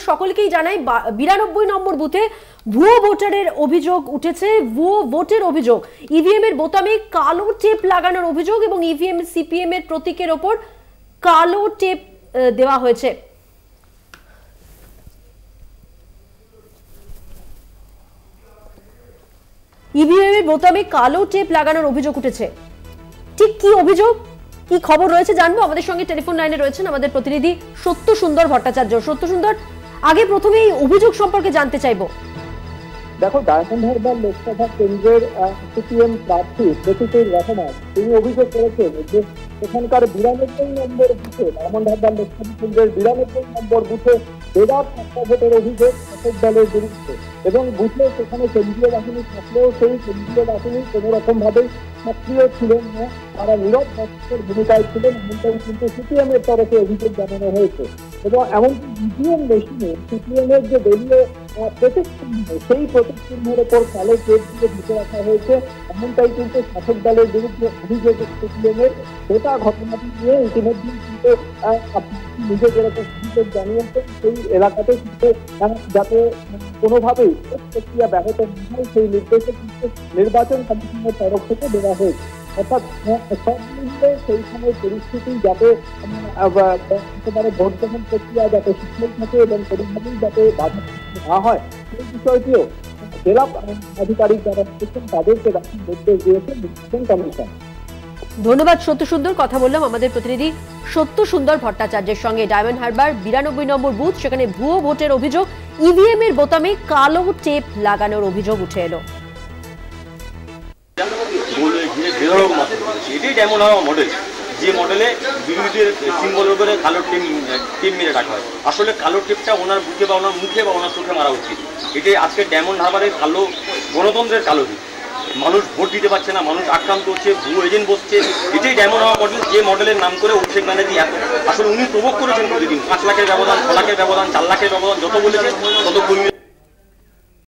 সকলকেই জানাই 92 নম্বর বুথে ভুয়ো ভোটারের অভিযোগ উঠেছে। ভুয়ো ভোটের অভিযোগ, ইভিএম এর বোতামে কালো টেপ লাগানোর অভিযোগ এবং ইভিএম সিপিএম এর প্রতীকের ওপর কালো টেপ দেওয়া হয়েছে। ইভিএম এর বোতামে কালো টেপ লাগানোর অভিযোগ উঠেছে। ঠিক কি অভিযোগ, কি খবর রয়েছে জানবো। আমাদের সঙ্গে টেলিফোন লাইনে রয়েছেন আমাদের প্রতিনিধি সত্য সুন্দর ভট্টাচার্য। সত্য সুন্দর, আগে প্রথমে এই অভিযোগ সম্পর্কে জানতে চাইবো। দেখো, ডায়মন্ড হারবার লোকসভা কেন্দ্রের সিপিএম প্রার্থী প্রতীকের রহমান তিনি অভিযোগ করেছেন যে সেখানকার 92 নম্বর বুথে, ডায়মন্ড হারবার লোকসভা কেন্দ্রের 92 নম্বর বুথে বেদাত ভোটের অভিযোগ শাসক দলের বিরুদ্ধে এবং বুথে সেখানে কেন্দ্রীয় বাহিনী থাকলেও সেই কেন্দ্রীয় বাহিনী কোনো রকম ভাবে সক্রিয় ছিলেন না, তারা নীরব দর্শকের ভূমিকায় ছিলেন, এমনটাই কিন্তু সিপিএম এর তরফে অভিযোগ জানানো হয়েছে। এবং এমনকি ইভিএম মেশিনে সিপিএম এর যে দলীয় প্রতীক চিহ্ন, সেই প্রতীক চিহ্নের ওপর কালো টেপ দিয়ে ঢুকে রাখা হয়েছে, এমনটাই কিন্তু শাসক দলের বিরুদ্ধে অভিযোগ সিপিএম এর। গোটা ঘটনাটি নিয়ে ইতিমধ্যে কিন্তু নিজে যেরকম অভিযোগ জানিয়েছেন সেই এলাকাতে কিন্তু যাতে কোনোভাবেই প্রক্রিয়া ব্যাহত না হয় সেই নির্দেশে কিন্তু নির্বাচন কমিশনের তরফ থেকে দেওয়া হয়েছে। অর্থাৎ সব মিলিয়ে সেই সময় পরিস্থিতি যাতে একেবারে ভোট গ্রহণ প্রক্রিয়া যাতে সুস্থ থাকে এবং কোনোভাবেই যাতে বাধা না হয় সেই বিষয়টিও জেলা আধিকারিক যারা রয়েছেন তাদেরকে নির্দেশ দিয়েছে নির্বাচন কমিশন। ধন্যবাদ সত্য সুন্দর। কথা বললাম আমাদের প্রতিনিধি সত্য সুন্দর ভট্টাচার্যের সঙ্গে। ডায়মন্ড হারবার 92 নম্বর বুথ, সেখানে ভুয়ো ভোটের অভিযোগ, ইভিএম এর বোতামে কালো টেপ লাগানোর অভিযোগ উঠে এলো। এটাই ডায়মন্ড হারবার মডেল, যে মডেলে বিরোধীদের সিম্বলের উপরে কালো টেপ মেরে রাখা হয়। আসলে কালো টেপটা ওনার বুকে বা ওনার মুখে বা ওনার চোখে মারা উচিত। এটাই আজকে ডায়মন্ড হারবারের কালো গণতন্ত্রের কালো দিক। মানুষ ভোট দিতে পারছে না, মানুষ আক্রান্ত হচ্ছে, ভুয়ো এজেন্ট বসছে। এটাই ডায়মন্ড হারবার মডেল, যে মডেলের নাম করে অভিষেক ব্যানার্জি আসলে উনি প্রভোগ করেছেন প্রতিদিন 5 লাখের ব্যবধান, 6 লাখের ব্যবধান, 4 লাখের ব্যবধান, যত বলেছেন তত কর্মী